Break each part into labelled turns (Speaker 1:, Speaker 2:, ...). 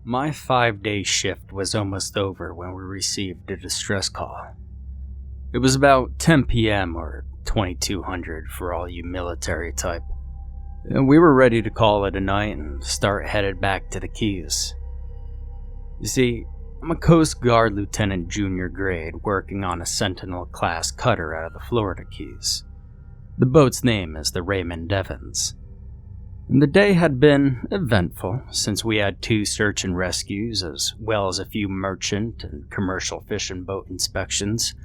Speaker 1: My 5-day shift was almost over when we received a distress call. It was about 10 p.m. or 2200 for all you military type, and we were ready to call it a night and start headed back to the Keys. You see, I'm a Coast Guard Lieutenant Junior grade working on a Sentinel-class cutter out of the Florida Keys. The boat's name is the Raymond Devons. And the day had been eventful, since we had 2 search and rescues, as well as a few merchant and commercial fishing boat inspections.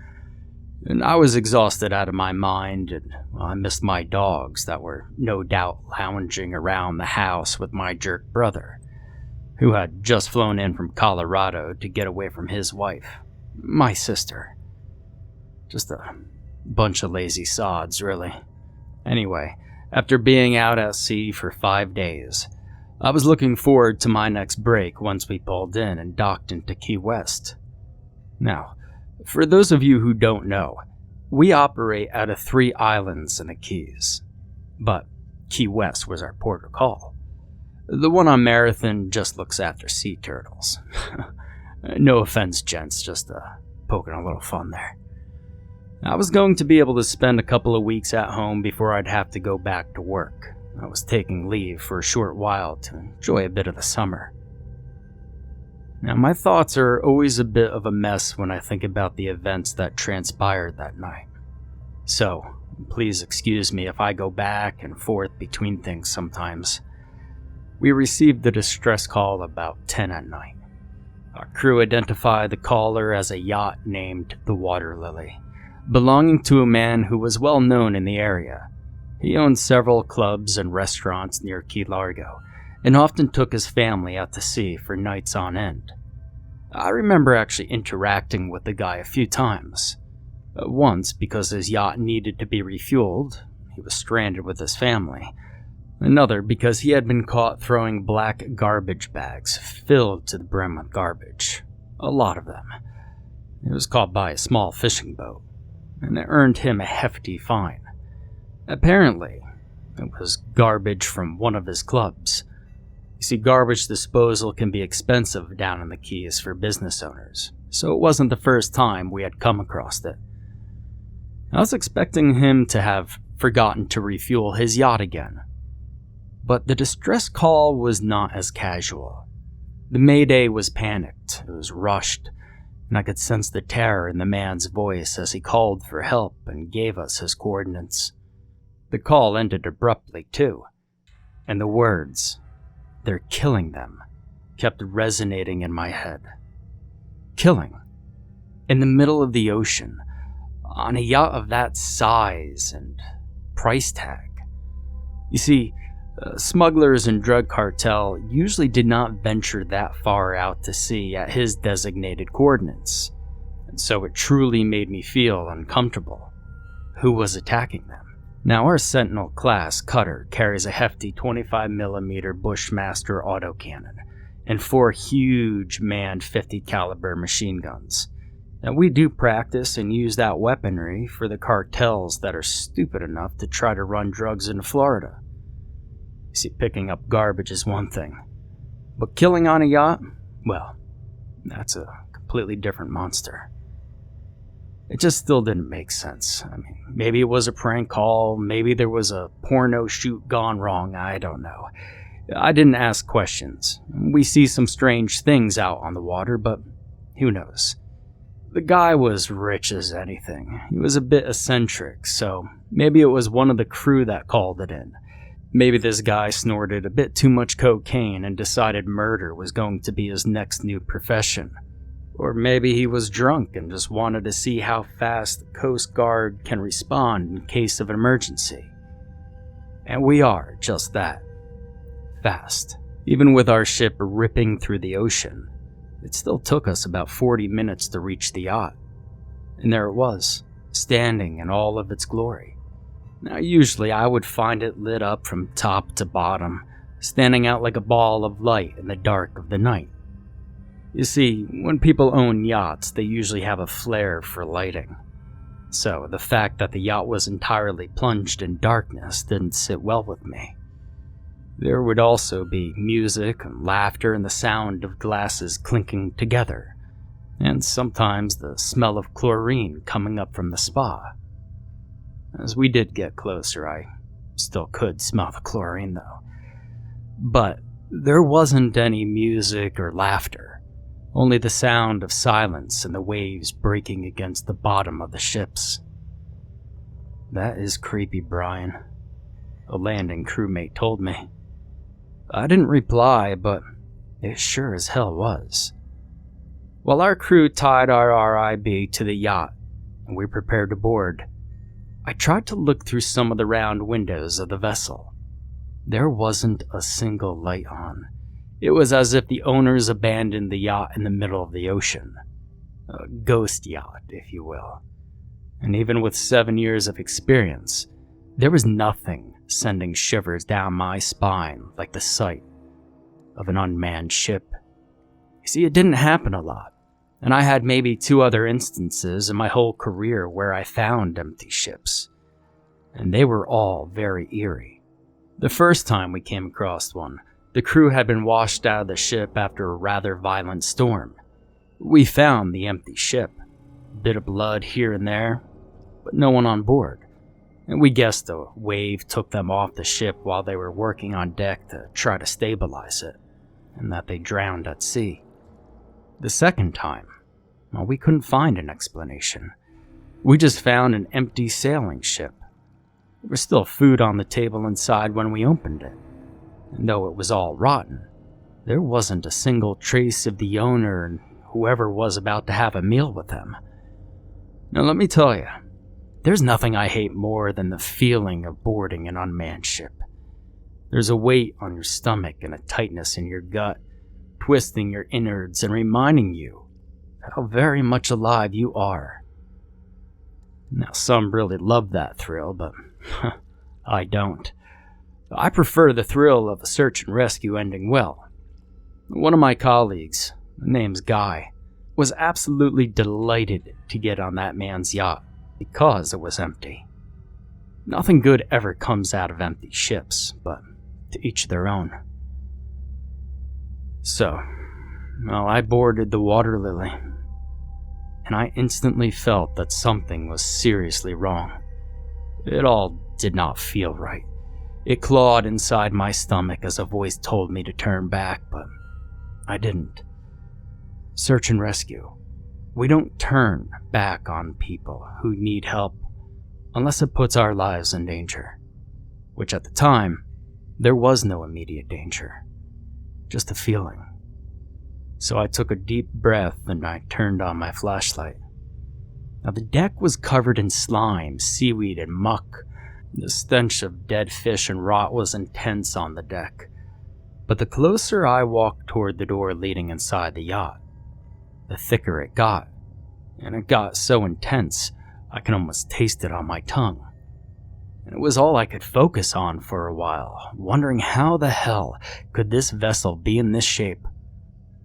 Speaker 1: And I was exhausted out of my mind, and I missed my dogs that were no doubt lounging around the house with my jerk brother, who had just flown in from Colorado to get away from his wife, my sister. Just a bunch of lazy sods, really. Anyway, after being out at sea for 5 days, I was looking forward to my next break once we pulled in and docked into Key West. Now, for those of you who don't know, we operate out of 3 islands in the Keys, but Key West was our port of call. The one on Marathon just looks after sea turtles. No offense, gents, just poking a little fun there. I was going to be able to spend a couple of weeks at home before I'd have to go back to work. I was taking leave for a short while to enjoy a bit of the summer. Now, my thoughts are always a bit of a mess when I think about the events that transpired that night. So, please excuse me if I go back and forth between things sometimes. We received the distress call about 10 at night. Our crew identified the caller as a yacht named the Water Lily, belonging to a man who was well known in the area. He owned several clubs and restaurants near Key Largo, and often took his family out to sea for nights on end. I remember actually interacting with the guy a few times. Once because his yacht needed to be refueled, he was stranded with his family. Another because he had been caught throwing black garbage bags filled to the brim with garbage. A lot of them. He was caught by a small fishing boat, and it earned him a hefty fine. Apparently, it was garbage from one of his clubs. You see, garbage disposal can be expensive down in the Keys for business owners, so it wasn't the first time we had come across it. I was expecting him to have forgotten to refuel his yacht again. But the distress call was not as casual. The mayday was panicked, it was rushed, and I could sense the terror in the man's voice as he called for help and gave us his coordinates. The call ended abruptly, too, and the words, "They're killing them," kept resonating in my head. Killing? In the middle of the ocean, on a yacht of that size and price tag. You see, smugglers and drug cartel usually did not venture that far out to sea at his designated coordinates, and so it truly made me feel uncomfortable. Who was attacking them? Now, our Sentinel-class cutter carries a hefty 25mm Bushmaster autocannon and 4 huge manned 50 caliber machine guns. And we do practice and use that weaponry for the cartels that are stupid enough to try to run drugs into Florida. You see, picking up garbage is one thing, but killing on a yacht, well, that's a completely different monster. It just still didn't make sense. I mean, maybe it was a prank call, maybe there was a porno shoot gone wrong, I don't know. I didn't ask questions. We see some strange things out on the water, but who knows? The guy was rich as anything. He was a bit eccentric, so maybe it was one of the crew that called it in. Maybe this guy snorted a bit too much cocaine and decided murder was going to be his next new profession. Or maybe he was drunk and just wanted to see how fast the Coast Guard can respond in case of an emergency. And we are just that. Fast. Even with our ship ripping through the ocean, it still took us about 40 minutes to reach the yacht. And there it was, standing in all of its glory. Now, usually I would find it lit up from top to bottom, standing out like a ball of light in the dark of the night. You see, when people own yachts, they usually have a flair for lighting. So the fact that the yacht was entirely plunged in darkness didn't sit well with me. There would also be music and laughter and the sound of glasses clinking together, and sometimes the smell of chlorine coming up from the spa. As we did get closer, I still could smell the chlorine though. But there wasn't any music or laughter, only the sound of silence and the waves breaking against the bottom of the ships. "That is creepy, Brian," a landing crewmate told me. I didn't reply, but it sure as hell was. While our crew tied our RIB to the yacht and we prepared to board, I tried to look through some of the round windows of the vessel. There wasn't a single light on. It was as if the owners abandoned the yacht in the middle of the ocean. A ghost yacht, if you will. And even with 7 years of experience, there was nothing sending shivers down my spine like the sight of an unmanned ship. You see, it didn't happen a lot, and I had maybe 2 other instances in my whole career where I found empty ships, and they were all very eerie. The first time we came across one, the crew had been washed out of the ship after a rather violent storm. We found the empty ship, a bit of blood here and there, but no one on board. And we guessed a wave took them off the ship while they were working on deck to try to stabilize it, and that they drowned at sea. The second time, well, we couldn't find an explanation. We just found an empty sailing ship. There was still food on the table inside when we opened it, and though it was all rotten, there wasn't a single trace of the owner and whoever was about to have a meal with them. Now let me tell you, there's nothing I hate more than the feeling of boarding an unmanned ship. There's a weight on your stomach and a tightness in your gut, twisting your innards and reminding you how very much alive you are. Now some really love that thrill, but I don't. I prefer the thrill of a search and rescue ending well. One of my colleagues, name's Guy, was absolutely delighted to get on that man's yacht because it was empty. Nothing good ever comes out of empty ships, but to each their own. So, well, I boarded the Water Lily, and I instantly felt that something was seriously wrong. It all did not feel right. It clawed inside my stomach as a voice told me to turn back, but I didn't. Search and rescue. We don't turn back on people who need help unless it puts our lives in danger. Which at the time, there was no immediate danger. Just a feeling. So I took a deep breath and I turned on my flashlight. Now the deck was covered in slime, seaweed, and muck. The stench of dead fish and rot was intense on the deck. But the closer I walked toward the door leading inside the yacht, the thicker it got. And it got so intense, I could almost taste it on my tongue. And it was all I could focus on for a while, wondering how the hell could this vessel be in this shape.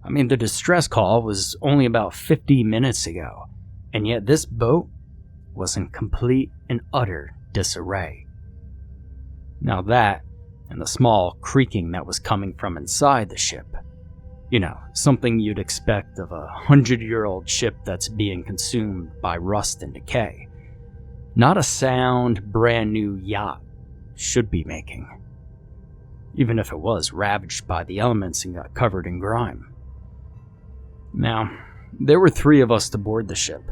Speaker 1: I mean, the distress call was only about 50 minutes ago, and yet this boat was in complete and utter disarray. Now that, and the small creaking that was coming from inside the ship. You know, something you'd expect of a 100-year-old ship that's being consumed by rust and decay. Not a sound, brand new yacht should be making. Even if it was ravaged by the elements and got covered in grime. Now, there were 3 of us to board the ship.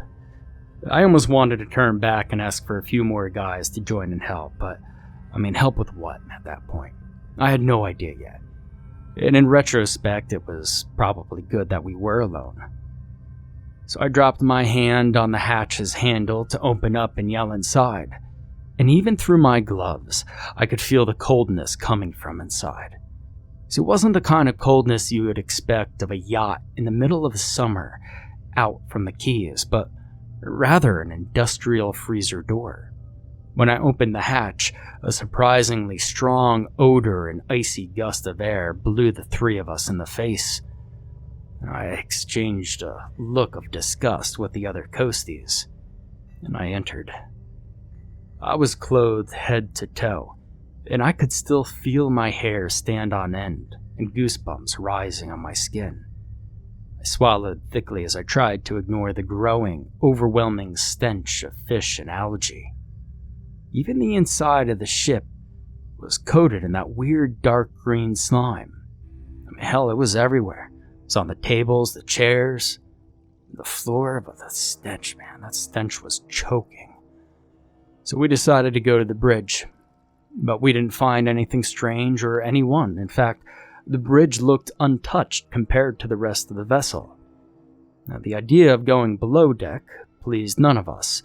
Speaker 1: I almost wanted to turn back and ask for a few more guys to join and help, but, help with what at that point? I had no idea yet. And in retrospect, it was probably good that we were alone. So I dropped my hand on the hatch's handle to open up and yell inside. And even through my gloves, I could feel the coldness coming from inside. So it wasn't the kind of coldness you would expect of a yacht in the middle of the summer out from the Keys, but rather an industrial freezer door. When I opened the hatch, a surprisingly strong odor and icy gust of air blew the 3 of us in the face. I exchanged a look of disgust with the other Coasties, and I entered. I was clothed head to toe, and I could still feel my hair stand on end and goosebumps rising on my skin. I swallowed thickly as I tried to ignore the growing, overwhelming stench of fish and algae. Even the inside of the ship was coated in that weird dark green slime. I mean, hell, it was everywhere. It was on the tables, the chairs, the floor, but the stench, man, that stench was choking. So we decided to go to the bridge, but we didn't find anything strange or anyone. In fact, the bridge looked untouched compared to the rest of the vessel. Now, the idea of going below deck pleased none of us.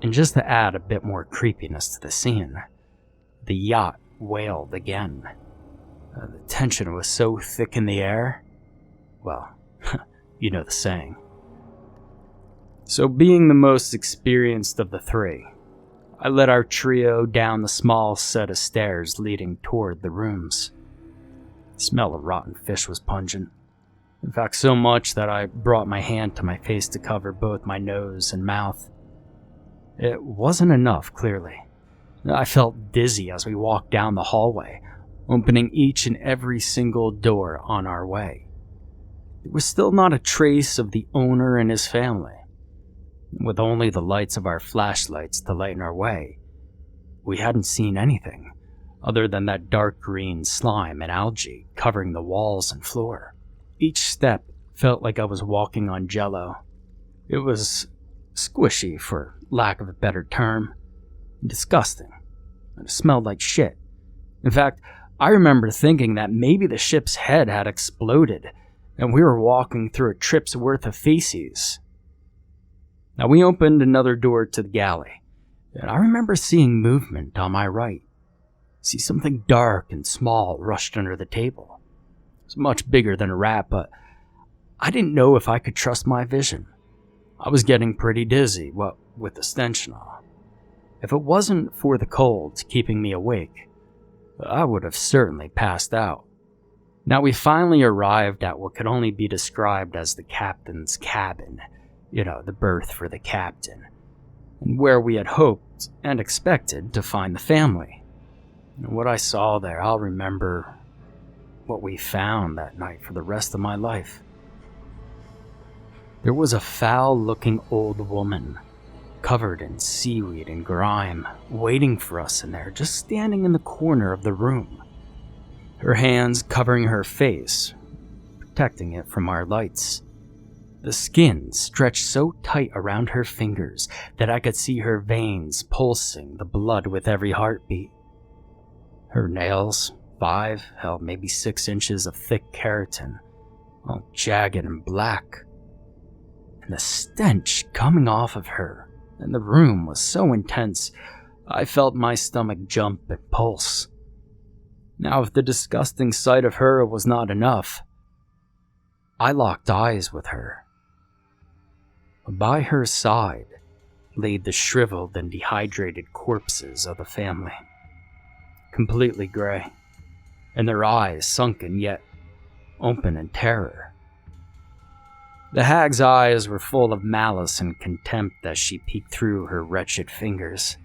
Speaker 1: And just to add a bit more creepiness to the scene, the yacht wailed again. The tension was so thick in the air. Well, you know the saying. So being the most experienced of the three, I led our trio down the small set of stairs leading toward the rooms. The smell of rotten fish was pungent. In fact, so much that I brought my hand to my face to cover both my nose and mouth. It wasn't enough, clearly. I felt dizzy as we walked down the hallway, opening each and every single door on our way. There was still not a trace of the owner and his family. With only the lights of our flashlights to lighten our way, we hadn't seen anything other than that dark green slime and algae covering the walls and floor. Each step felt like I was walking on jello. It was squishy, for lack of a better term, disgusting, and it smelled like shit. In fact, I remember thinking that maybe the ship's head had exploded and we were walking through a trip's worth of feces. Now, we opened another door to the galley, and I remember seeing movement on my right. See something dark and small rushed under the table. It was much bigger than a rat, but I didn't know if I could trust my vision. I was getting pretty dizzy, what with the stench and all. If it wasn't for the cold keeping me awake, I would have certainly passed out. Now, we finally arrived at what could only be described as the captain's cabin. You know, the berth for the captain, and where we had hoped and expected to find the family. And what I saw there, I'll remember what we found that night for the rest of my life. There was a foul-looking old woman, covered in seaweed and grime, waiting for us in there, just standing in the corner of the room. Her hands covering her face, protecting it from our lights. The skin stretched so tight around her fingers that I could see her veins pulsing the blood with every heartbeat. Her nails, 5, hell, maybe 6 inches of thick keratin, all jagged and black. And the stench coming off of her and the room was so intense, I felt my stomach jump and pulse. Now, if the disgusting sight of her was not enough, I locked eyes with her. By her side laid the shriveled and dehydrated corpses of the family, completely gray, and their eyes sunken yet open in terror. The hag's eyes were full of malice and contempt as she peeked through her wretched fingers.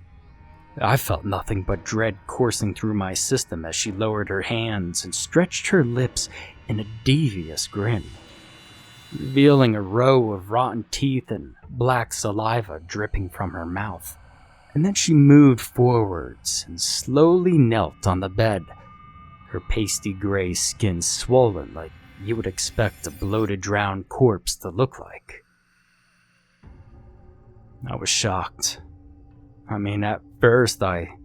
Speaker 1: I felt nothing but dread coursing through my system as she lowered her hands and stretched her lips in a devious grin, revealing a row of rotten teeth and black saliva dripping from her mouth. And then she moved forwards and slowly knelt on the bed, her pasty gray skin swollen like you would expect a bloated drowned corpse to look like. I was shocked. I mean, at first I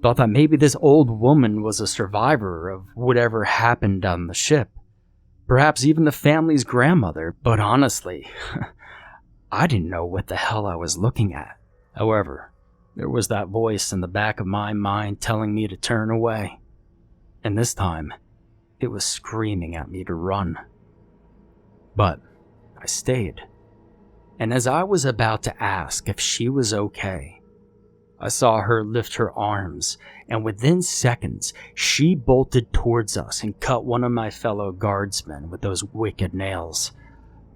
Speaker 1: thought that maybe this old woman was a survivor of whatever happened on the ship. Perhaps even the family's grandmother, but honestly, I didn't know what the hell I was looking at. However, there was that voice in the back of my mind telling me to turn away. And this time, it was screaming at me to run. But I stayed. And as I was about to ask if she was okay, I saw her lift her arms, and within seconds, she bolted towards us and cut one of my fellow guardsmen with those wicked nails.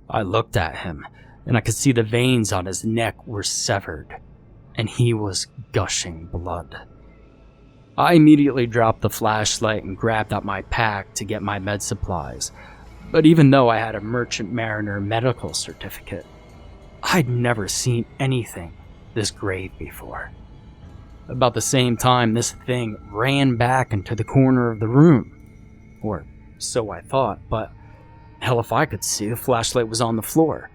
Speaker 1: I looked at him, and I could see the veins on his neck were severed, and he was gushing blood. I immediately dropped the flashlight and grabbed out my pack to get my med supplies, but even though I had a Merchant Mariner medical certificate, I'd never seen anything this grave before. About the same time, this thing ran back into the corner of the room. Or so I thought, but hell if I could see, the flashlight was on the floor.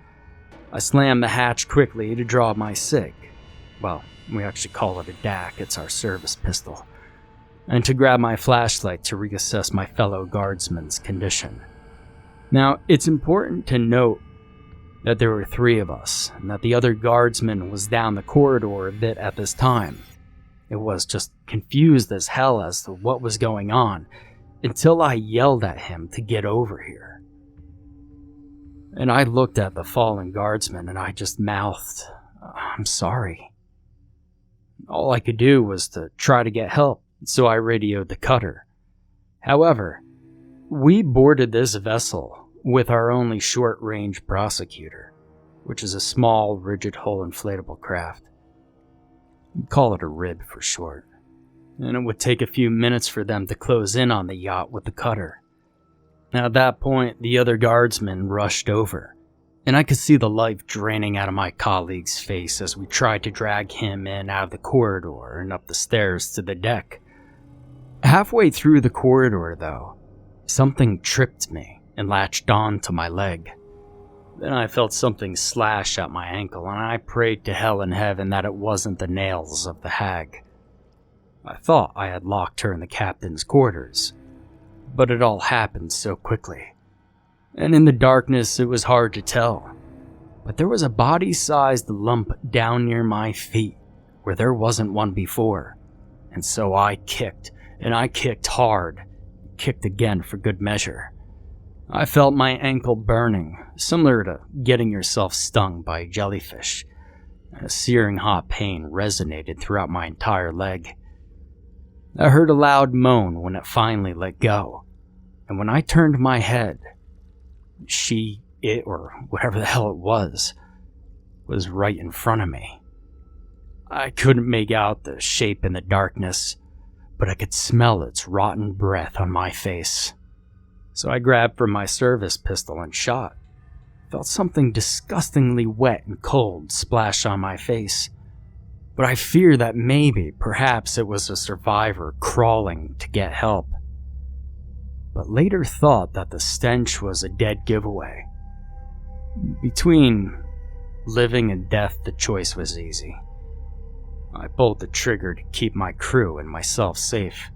Speaker 1: I slammed the hatch quickly to draw my SIG. Well, we actually call it a DAC, it's our service pistol. And to grab my flashlight to reassess my fellow guardsman's condition. Now, it's important to note that there were 3 of us, and that the other guardsman was down the corridor a bit at this time. It was just confused as hell as to what was going on, until I yelled at him to get over here. And I looked at the fallen guardsman and I just mouthed, "I'm sorry." All I could do was to try to get help, so I radioed the cutter. However, we boarded this vessel with our only short-range prosecutor, which is a small, rigid-hull inflatable craft. We call it a RIB for short. And it would take a few minutes for them to close in on the yacht with the cutter. Now at that point, the other guardsman rushed over, and I could see the life draining out of my colleague's face as we tried to drag him in out of the corridor and up the stairs to the deck. Halfway through the corridor, though, something tripped me and latched on to my leg. Then I felt something slash at my ankle, and I prayed to hell and heaven that it wasn't the nails of the hag. I thought I had locked her in the captain's quarters, but it all happened so quickly. And in the darkness, it was hard to tell. But there was a body-sized lump down near my feet, where there wasn't one before. And so I kicked, and I kicked hard, kicked again for good measure. I felt my ankle burning, similar to getting yourself stung by a jellyfish. A searing hot pain resonated throughout my entire leg. I heard a loud moan when it finally let go, and when I turned my head, it, or whatever the hell it was right in front of me. I couldn't make out the shape in the darkness, but I could smell its rotten breath on my face. So I grabbed for my service pistol and shot. Felt something disgustingly wet and cold splash on my face. But I fear that perhaps it was a survivor crawling to get help. But later thought that the stench was a dead giveaway. Between living and death, the choice was easy. I pulled the trigger to keep my crew and myself safe.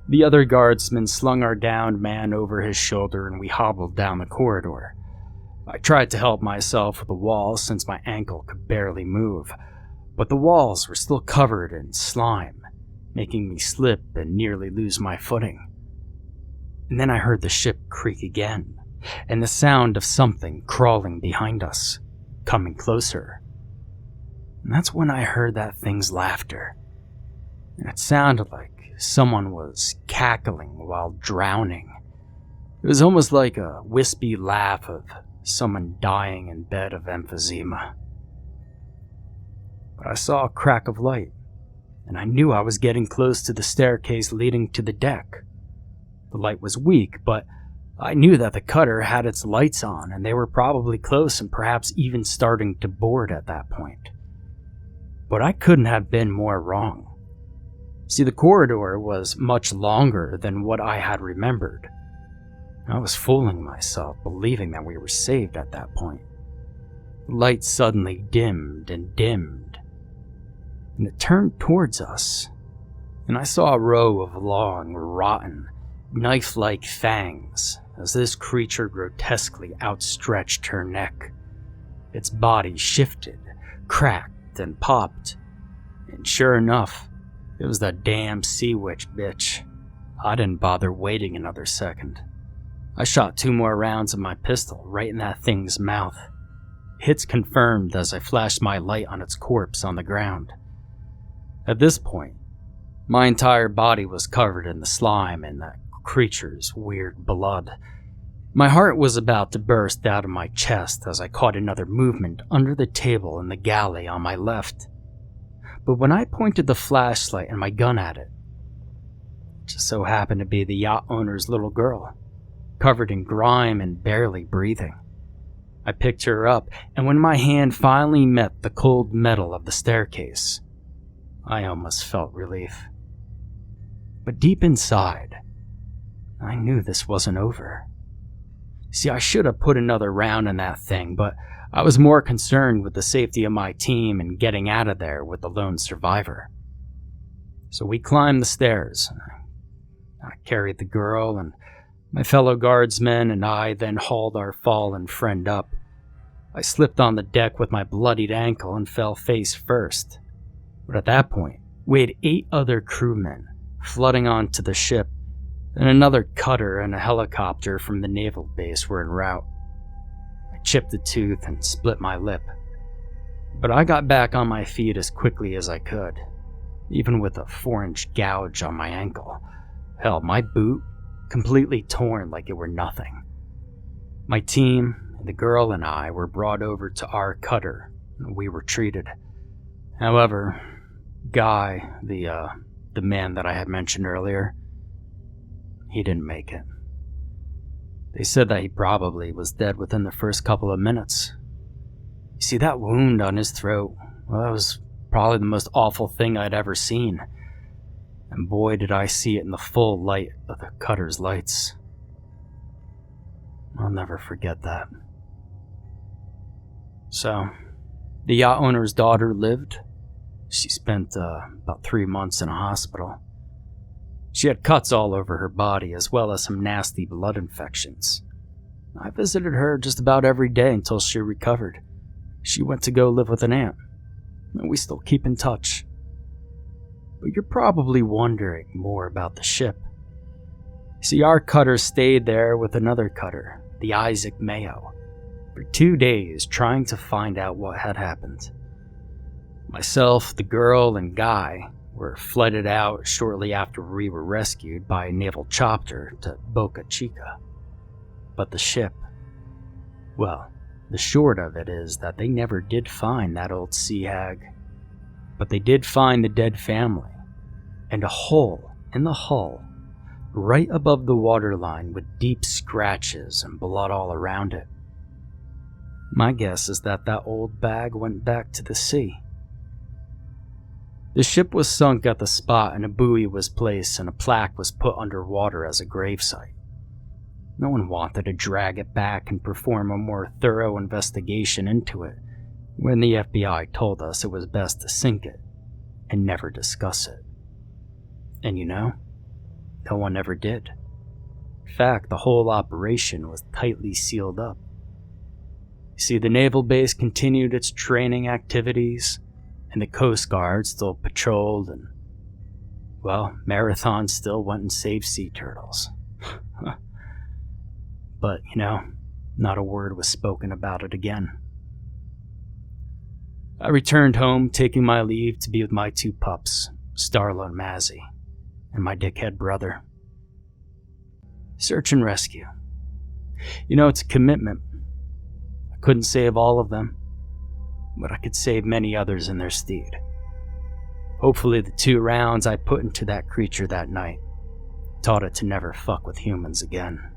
Speaker 1: The other guardsman slung our downed man over his shoulder and we hobbled down the corridor. I tried to help myself with the walls since my ankle could barely move, but the walls were still covered in slime, making me slip and nearly lose my footing. And then I heard the ship creak again, and the sound of something crawling behind us, coming closer. And that's when I heard that thing's laughter. And it sounded like someone was cackling while drowning. It was almost like a wispy laugh of someone dying in bed of emphysema. But I saw a crack of light, and I knew I was getting close to the staircase leading to the deck. The light was weak, but I knew that the cutter had its lights on, and they were probably close and perhaps even starting to board at that point. But I couldn't have been more wrong. See, the corridor was much longer than what I had remembered. I was fooling myself, believing that we were saved at that point. The light suddenly dimmed and dimmed, and it turned towards us, and I saw a row of long, rotten, knife-like fangs as this creature grotesquely outstretched her neck. Its body shifted, cracked, and popped, and sure enough, it was that damn sea witch bitch. I didn't bother waiting another second. I shot 2 more rounds of my pistol right in that thing's mouth. Hits confirmed as I flashed my light on its corpse on the ground. At this point, my entire body was covered in the slime and that creature's weird blood. My heart was about to burst out of my chest as I caught another movement under the table in the galley on my left. But when I pointed the flashlight and my gun at it, just so happened to be the yacht owner's little girl, covered in grime and barely breathing. I picked her up, and when my hand finally met the cold metal of the staircase, I almost felt relief. But deep inside, I knew this wasn't over. See, I should have put another round in that thing, but I was more concerned with the safety of my team and getting out of there with the lone survivor. So we climbed the stairs. I carried the girl, and my fellow guardsmen and I then hauled our fallen friend up. I slipped on the deck with my bloodied ankle and fell face first. But at that point, we had 8 other crewmen flooding onto the ship, and another cutter and a helicopter from the naval base were en route. I chipped a tooth and split my lip, but I got back on my feet as quickly as I could, even with a 4-inch gouge on my ankle. Hell, my boot completely torn like it were nothing. My team, the girl and I, were brought over to our cutter, and we were treated. However, Guy, the man that I had mentioned earlier, he didn't make it. They said that he probably was dead within the first couple of minutes. You see, that wound on his throat, well, that was probably the most awful thing I'd ever seen. And boy, did I see it in the full light of the cutter's lights. I'll never forget that. So, the yacht owner's daughter lived. She spent about 3 months in a hospital. She had cuts all over her body, as well as some nasty blood infections. I visited her just about every day until she recovered. She went to go live with an aunt, and we still keep in touch. But you're probably wondering more about the ship. See, our cutter stayed there with another cutter, the Isaac Mayo, for 2 days trying to find out what had happened. Myself, the girl, and Guy were flooded out shortly after we were rescued by a naval chopper to Boca Chica. But the ship, well, the short of it is that they never did find that old sea hag. But they did find the dead family, and a hole in the hull, right above the waterline with deep scratches and blood all around it. My guess is that old bag went back to the sea. The ship was sunk at the spot, and a buoy was placed and a plaque was put underwater as a gravesite. No one wanted to drag it back and perform a more thorough investigation into it when the FBI told us it was best to sink it and never discuss it. And you know, no one ever did. In fact, the whole operation was tightly sealed up. You see, the naval base continued its training activities, and the Coast Guard still patrolled, and, well, Marathon still went and saved sea turtles. But, you know, not a word was spoken about it again. I returned home, taking my leave to be with my 2 pups, Starla and Mazzy, and my dickhead brother. Search and rescue. You know, it's a commitment. I couldn't save all of them, but I could save many others in their stead. Hopefully the 2 rounds I put into that creature that night taught it to never fuck with humans again.